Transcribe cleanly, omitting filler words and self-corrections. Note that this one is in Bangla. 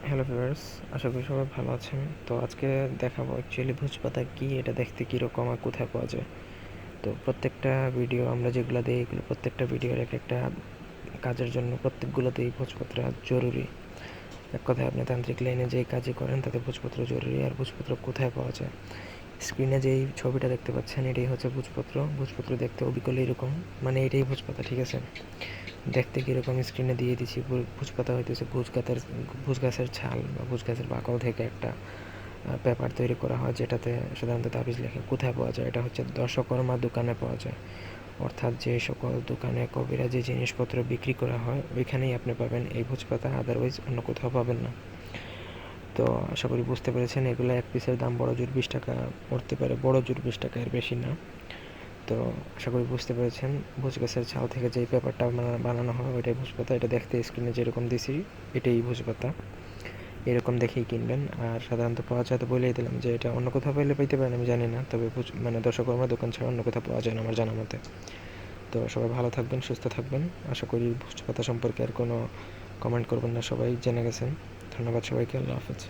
হ্যালো ভিউয়ার্স, আশা করি সবাই ভালো আছেন। তো আজকে দেখাবো অ্যাকচুয়ালি ভোজপাতা কী, এটা দেখতে কীরকম আর কোথায় পাওয়া যায়। তো প্রত্যেকটা ভিডিও আমরা যেগুলো দিই, এগুলো প্রত্যেকটা ভিডিওর এক একটা কাজের জন্য প্রত্যেকগুলোতেই ভোজপত্র জরুরি। এক কথায় আপনি তান্ত্রিক লাইনে যেই কাজই করেন তাতে ভোজপত্র জরুরি। আর ভোজপত্র কোথায় পাওয়া যায়, স্ক্রিনে যেই ছবিটা দেখতে পাচ্ছেন এটাই হচ্ছে ভোজপত্র। ভোজপত্র দেখতে অবিকল এরকম, মানে এটাই ভোজপাতা, ঠিক আছে। দেখতে কীরকম স্ক্রিনে দিয়ে দিছি। ভোজপাতা হইতেছে ভোজ গাছের ছাল বা ভোজ গাছের বাকল থেকে একটা পেপার তৈরি করা হয়, যেটাতে সাধারণত তাবিজ লেখে। কোথায় পাওয়া যায়? এটা হচ্ছে দশকর্মা দোকানে পাওয়া যায়, অর্থাৎ যে সকল দোকানে কবিরাজি জিনিসপত্র বিক্রি করা হয় ওইখানেই আপনি পাবেন এই ভোজপাতা, আদারওয়াইজ অন্য কোথাও পাবেন না। তো আশা করি বুঝতে পেরেছেন। এগুলো এক পিসের দাম বড় জোর 20 টাকা পড়তে পারে, বড় জোর 20 টাকা, এর বেশি না। তো আশা করি বুঝতে পেরেছেন। ভোজ গাছের ছাল থেকে যেই পেপারটা বানানো হয় ওইটাই ভোজপাতা। এটা দেখতে স্ক্রিনে যেরকম দিছি এটাই ভোজপাতা। এরকম দেখেই কিনবেন। আর সাধারণত পাওয়া যায় তো বলেই দিলাম যে এটা অন্য কোথাও পাইলে পাইতে পারেন, আমি জানি না, তবে মানে দশকর্মা দোকান ছাড়া অন্য কোথাও পাওয়া যায় না আমার জানা মতে। তো সবাই ভালো থাকবেন, সুস্থ থাকবেন। আশা করি ভোজপাতা সম্পর্কে আর কোনো কমেন্ট করবেন না, সবাই জেনে গেছেন। ধন্যবাদ সবাইকে, আল্লাহ হাফেজ।